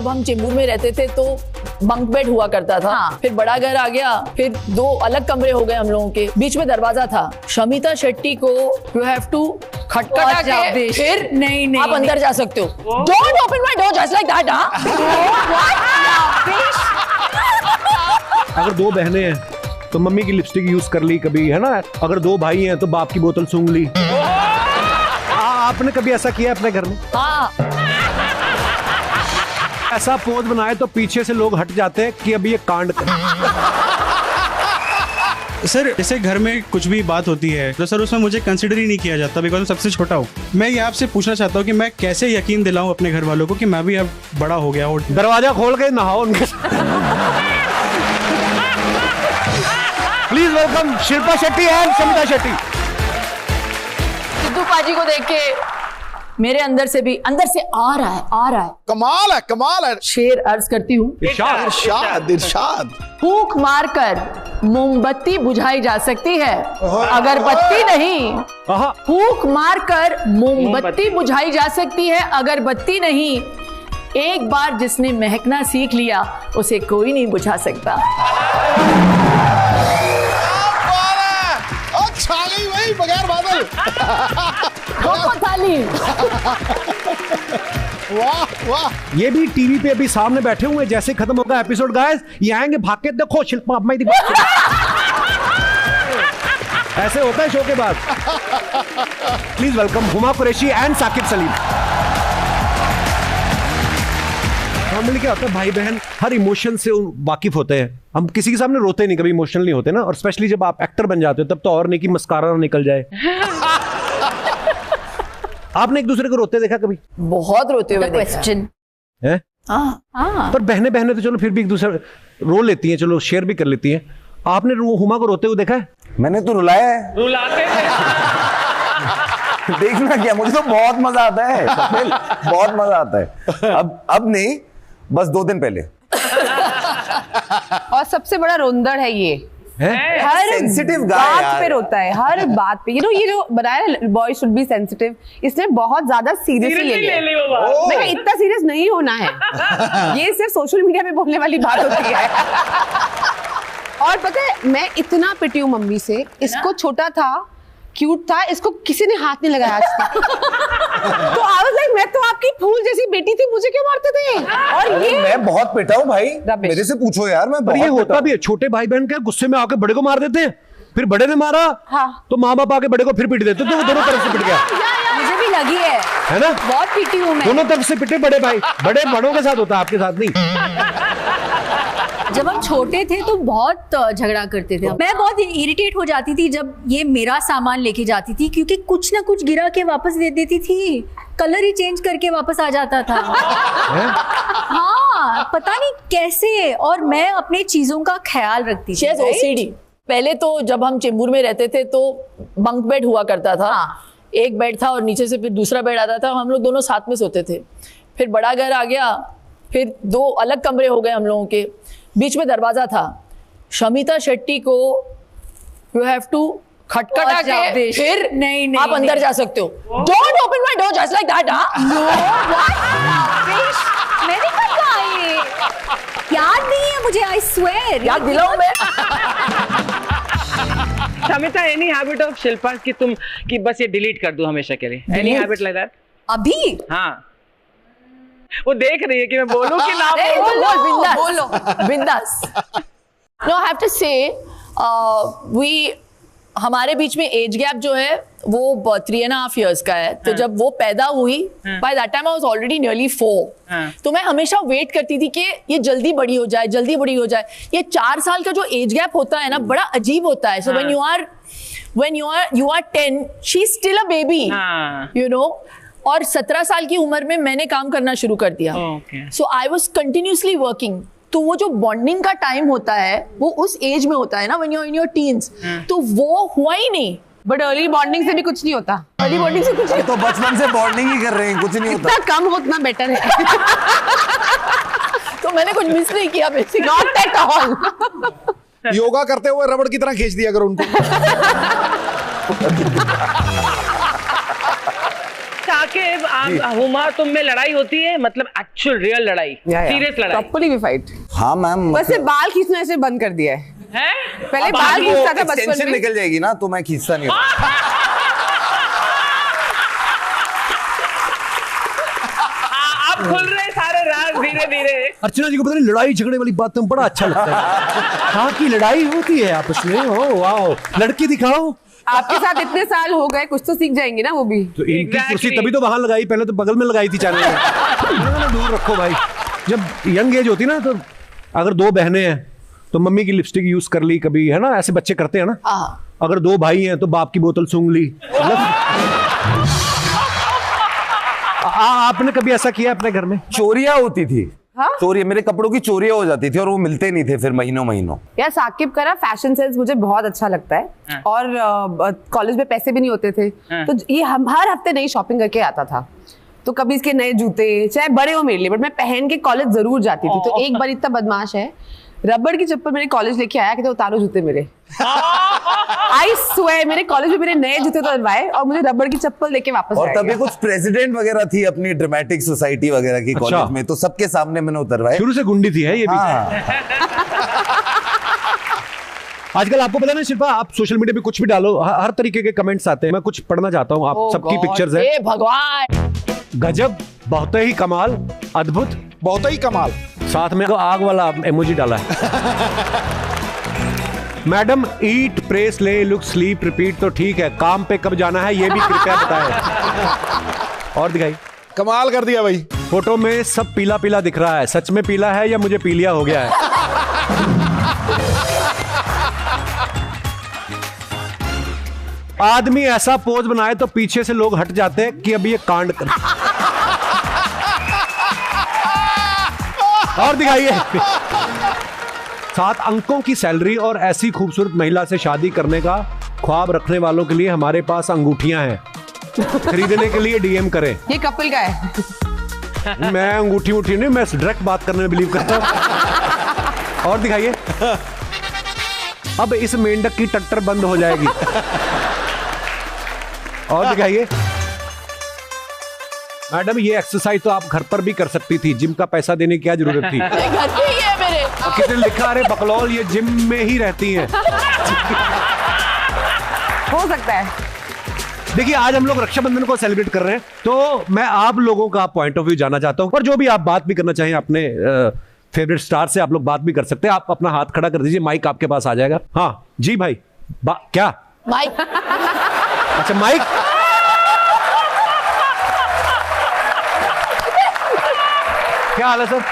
जब हम चेंबूर में रहते थे तो बंक बेड हुआ करता था। हाँ। फिर बड़ा घर आ गया, फिर 2 अलग कमरे हो गए हम लोगों के, बीच में दरवाजा था। शमिता शेट्टी को यू हैव टू खटखटा के फिर नहीं आप अंदर जा सकते हो। Don't open my door just like that. अगर 2 बहनें हैं तो मम्मी की लिपस्टिक यूज कर ली कभी, है ना। अगर 2 भाई हैं तो बाप की बोतल सूंघ ली। आपने कभी ऐसा किया अपने घर में? हाँ, ऐसा पोज बनाए तो पीछे से लोग हट जाते हैं कि अभी ये कांड कर। सर जैसे घर में कुछ भी बात होती है तो सर उसमें मुझे कंसिडर ही नहीं किया जाता, बिकॉज मैं सबसे छोटा हूँ। मैं ये आपसे पूछना चाहता हूँ कि मैं कैसे यकीन दिलाऊं अपने घर वालों को कि मैं भी अब बड़ा हो गया हूँ। दरवाजा खोल के नहाओ उनके। Please welcome Shilpa Shetty and Shamita Shetty. Sidhu paaji को देख के मेरे अंदर से आ रहा है। कमाल है। शेर अर्ज करती हूँ। इरशाद। फूंक मारकर मोमबत्ती बुझाई जा सकती है, अगरबत्ती नहीं। फूंक मारकर मोमबत्ती बुझाई जा सकती है, अगरबत्ती नहीं। एक बार जिसने महकना सीख लिया उसे कोई नहीं बुझा सकता। छा गई वही बगैर बादल। थाली। वाह। ये भी टीवी पे अभी सामने बैठे हुए, जैसे खत्म होगा एपिसोड गाइस ये आएंगे भाग के, देखो शिल्पा अब मैं ऐसे होता है शो के बाद। Please welcome Huma Qureshi and Saqib Saleem. Normally क्या होता है, भाई बहन हर इमोशन से वाकिफ होते हैं। हम किसी के सामने रोते नहीं, कभी इमोशनल नहीं होते ना। और स्पेशली जब आप एक्टर बन जाते हो तब तो और नहीं कि मस्कारा निकल जाए। आपने एक दूसरे को रोते देखा कभी? बहुत रोते हुए क्वेश्चन है। हाँ। पर बहने तो चलो फिर भी एक दूसरे रो लेती हैं, चलो शेयर भी कर लेती हैं। आपने हुमा को रोते हुए देखा है? मैंने तो रुलाया है। रुलाते देखना क्या, मुझे तो बहुत मजा आता है, बहुत मजा आता है। अब नहीं, बस 2 दिन पहले। और सबसे बड़ा रोंदड़ है ये, हर सेंसिटिव बात पे रोता है, हर बात पे। ये जो बनाया ना बॉय शुड बी सेंसिटिव, इसने बहुत ज्यादा सीरियसली ले लिया। मैं इतना सीरियस नहीं होना है, ये सिर्फ सोशल मीडिया पे बोलने वाली बात होती है। और पता है मैं इतना पिटी हूँ मम्मी से, इसको छोटा था, क्यूट था, इसको किसी ने हाथ नहीं लगाया आज तक। तो I was like, मैं तो आपकी फूल जैसी बेटी थी, मुझे क्यों मारते थे? और ये मैं बहुत पिटा हूँ भाई, मेरे से पूछो यार। मैं पर ये होता भी है, छोटे भाई बहन के गुस्से में आके बड़े को मार देते हैं, फिर बड़े ने मारा तो माँ बाप आके बड़े को फिर पीट देते, तो वो दोनों तरफ से पिट गया। मुझे भी लगी है ना, बहुत पीटी हूँ मैं। दोनों तरफ से पिटे बड़े भाई, बड़ों के साथ होता है, आपके साथ नहीं। जब हम छोटे थे तो बहुत झगड़ा करते थे। मैं बहुत इरिटेट हो जाती थी जब ये मेरा सामान लेके जाती थी, क्योंकि कुछ ना कुछ गिरा के वापस दे देती थी, कलर ही चेंज करके वापस आ जाता था। हाँ, पता नहीं कैसे। और मैं अपने चीजों का ख्याल रखती थी। OCD। पहले तो जब हम चेंबूर में रहते थे तो बंक बेड हुआ करता था। एक बेड था और नीचे से फिर दूसरा बेड आता था, हम लोग दोनों साथ में सोते थे। फिर बड़ा घर आ गया, फिर 2 अलग कमरे हो गए हम लोगों के, बीच में दरवाजा था। शमिता शेट्टी को यू हैव टू खटखटा के फिर नहीं आप अंदर जा सकते हो। Don't open my door just like that. मैंने कब कहा ये? याद नहीं है मुझे, आई स्वेयर। याद दिलाऊं मैं? Shamita, any habit of Shilpa कि तुम कि बस ये डिलीट कर दूं हमेशा के लिए? Any habit like that? अभी? हाँ, वो देख रही है कि मैं बोलूं कि ना बोलो। बिंदास। नो, आई हैव टू से हमारे बीच में एज गैप जो है वो 3.5 years का है। तो जब वो पैदा हुई, by that time I was already nearly 4। तो मैं हमेशा वेट करती थी कि ये जल्दी बड़ी हो जाए, जल्दी बड़ी हो जाए। ये 4 साल का जो एज गैप होता है ना, बड़ा अजीब होता है। सो when you are 10, she's still a baby, you know। और 17 साल की उम्र में मैंने काम करना शुरू कर दिया। सो आई वॉज कंटिन्यूसली वर्किंग। तो वो जो बॉन्डिंग का टाइम होता है वो उस एज में होता है ना, when you are in your teens. तो वो हुआ ही नहीं। बट अर्ली बॉन्डिंग से भी कुछ नहीं होता। अर्ली बॉन्डिंग से कुछ नहीं, तो बचपन से बॉन्डिंग ही कर रहे हैं, कुछ नहीं होता। जितना कम हो उतना बेटर है। तो मैंने कुछ मिस नहीं किया basically. Not at all. Yoga करते हुए रबड़ की तरह खींच दिया करो उनको। साकिब, हुमा तुम में लड़ाई होती है, मतलब एक्चुअल रियल लड़ाई, सीरियस लड़ाई? प्रॉपर्ली भी फाइट। हाँ मैम, बस ये बाल खींचना ऐसे बंद कर दिया है। पहले बाल खींचता था बचपन टेंशन में। निकल जाएगी ना तो मैं खींचता नहीं हूँ। आप खुल रहे सारे राज धीरे धीरे। अर्चना जी को पता नहीं लड़ाई झगड़े वाली बात तो बड़ा अच्छा लगता है। हाँ की लड़ाई होती है आपस में। ओ वाह, लड़की दिखाओ। आपके साथ इतने साल हो गए, कुछ तो सीख जाएंगे ना वो भी। तो इनकी कुर्सी तभी तो वहां लगाई, पहले तो बगल में लगाई थी चैनल में। दूर रखो भाई। जब यंग एज होती ना तो अगर दो बहनें हैं तो मम्मी की लिपस्टिक यूज कर ली कभी, है ना, ऐसे बच्चे करते हैं ना। अगर दो भाई हैं तो बाप की बोतल सूंघ ली। आपने कभी ऐसा किया अपने घर में? चोरियां होती थी। हाँ? चोरी, मेरे कपड़ों की चोरियां हो जाती थी और वो मिलते नहीं थे फिर महीनों महीनों। यार साकिब का ना फैशन सेंस मुझे बहुत अच्छा लगता है। और कॉलेज में पैसे भी नहीं होते थे तो ये हम हर हफ्ते नई शॉपिंग करके आता था। तो कभी इसके नए जूते, चाहे बड़े हो मेरे लिए, बट मैं पहन के कॉलेज जरूर जाती थी। तो एक बार इतना बदमाश है, रबड़ की चप्पल मेरे कॉलेज लेके आया कि तो उतारो जूते मेरे। आई स्वेयर, मेरे कॉलेज में मेरे नए जूते उतरवाए और मुझे रबड़ की चप्पल लेके वापस और आया तभी कुछ प्रेसिडेंट वगैरह थी अपनी ड्रामेटिक सोसाइटी वगैरह की कॉलेज में, तो सबके सामने मैंने उतरवाए। शुरू से गुंडी थी है ये भी। आजकल आपको पता ना शिल्पा, आप सोशल मीडिया पे कुछ भी डालो, हर तरीके के कमेंट्स आते हैं। मैं कुछ पढ़ना चाहता हूँ, आप सबकी पिक्चर्स है। भगवान, गजब, बहुत ही कमाल, अद्भुत, बहुत ही कमाल। साथ में आग वाला इमोजी डाला है। Madam, eat, pray, slay, look, sleep, repeat तो ठीक है, काम पे कब जाना है ये भी कृपया बताएं। और दिखाई, कमाल कर दिया भाई। फोटो में सब पीला पीला दिख रहा है, सच में पीला है या मुझे पीलिया हो गया है? आदमी ऐसा पोज बनाए तो पीछे से लोग हट जाते हैं कि अभी ये कांड कर। और दिखाइए, 7 अंकों की सैलरी और ऐसी खूबसूरत महिला से शादी करने का ख्वाब रखने वालों के लिए हमारे पास अंगूठियां हैं, खरीदने के लिए डीएम करें। ये कपल का है। मैं अंगूठी उठी नहीं, मैं डायरेक्ट बात करने में बिलीव करता हूं। और दिखाइए, अब इस मेंढक की टट्टर बंद हो जाएगी। और दिखाइए, मैडम ये एक्सरसाइज तो आप घर पर भी कर सकती थी, जिम का पैसा देने की क्या जरूरत थी? घर पे ही है मेरे। किसी ने लिखा, अरे बकलौल ये जिम में ही रहती हैं। हो सकता है। देखिए, आज हम लोग रक्षाबंधन को सेलिब्रेट कर रहे हैं, तो मैं आप लोगों का पॉइंट ऑफ व्यू जानना चाहता हूं। और जो भी आप बात भी करना चाहें अपने फेवरेट स्टार से, आप लोग बात भी कर सकते हैं। आप अपना हाथ खड़ा कर दीजिए, माइक आपके पास आ जाएगा। हाँ जी भाई, क्या माइक? अच्छा माइक। क्या हाल है sir?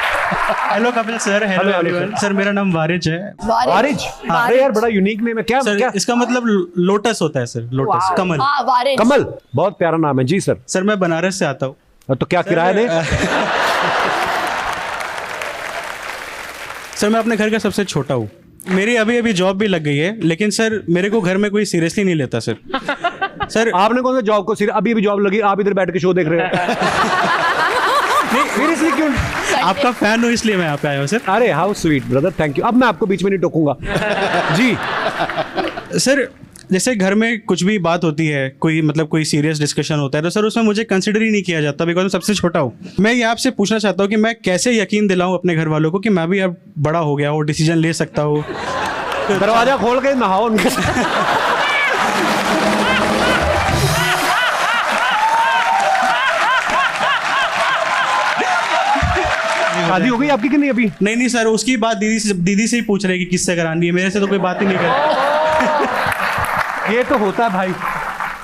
Hello Kapil sir, hello everyone. Sir मेरा नाम वारिज है। वारिज? अरे यार बड़ा यूनिक नेम है। क्या सर क्या? इसका मतलब लोटस होता है सर, लोटस, कमल। हाँ, वारिज। कमल, बहुत प्यारा नाम है जी सर। सर मैं बनारस से आता हूँ। तो क्या किराया दे? सर मैं अपने घर का सबसे छोटा हूँ। मेरी अभी अभी जॉब भी लग गई है, लेकिन सर मेरे को घर में कोई सीरियसली नहीं लेता सर। सर आपने कौन सा जॉब को अभी अभी जॉब लगी, आप इधर बैठ के शो देख रहे हो? सीरियसली क्यों? आपका फैन हो इसलिए मैं यहाँ पे आया हूँ सर। अरे how sweet brother, thank you. अब मैं आपको बीच में नहीं टोकूंगा जी। सर जैसे घर में कुछ भी बात होती है, कोई मतलब कोई सीरियस डिस्कशन होता है, तो सर उसमें मुझे कंसिडर ही नहीं किया जाता, बिकॉज मैं सबसे छोटा हूँ। मैं ये आपसे पूछना चाहता हूँ कि मैं कैसे यकीन दिलाऊं अपने घर वालों को कि मैं भी अब बड़ा हो गया हूँ, डिसीजन ले सकता हूँ। दरवाजा खोल के नहाओ उनके। शादी हो गई आपकी कि नहीं अभी? नहीं सर, उसकी बात दीदी से ही पूछ रहे कि किससे करानी है, मेरे से तो कोई बात ही नहीं कर। ये तो होता है भाई,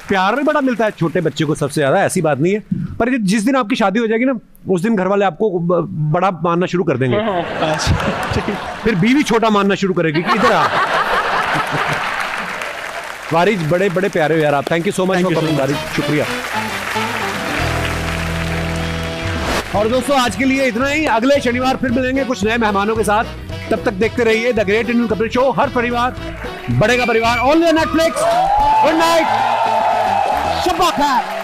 प्यार भी बड़ा मिलता है छोटे बच्चे को सबसे ज्यादा, ऐसी बात नहीं है। पर जिस दिन आपकी शादी हो जाएगी ना, उस दिन घर वाले आपको बड़ा मानना शुरू कर देंगे। फिर बीवी छोटा मानना शुरू करेगी कि इधर आ। वारिज बड़े बड़े प्यारे हो यार आप। Thank you so much for coming Warij, शुक्रिया। और दोस्तों आज के लिए इतना ही। अगले शनिवार फिर मिलेंगे कुछ नए मेहमानों के साथ। तब तक देखते रहिए the great Indian Kapil show. हर परिवार बढ़ेगा परिवार, ओनली नेटफ्लिक्स। गुड नाइट, शब्बा खैर।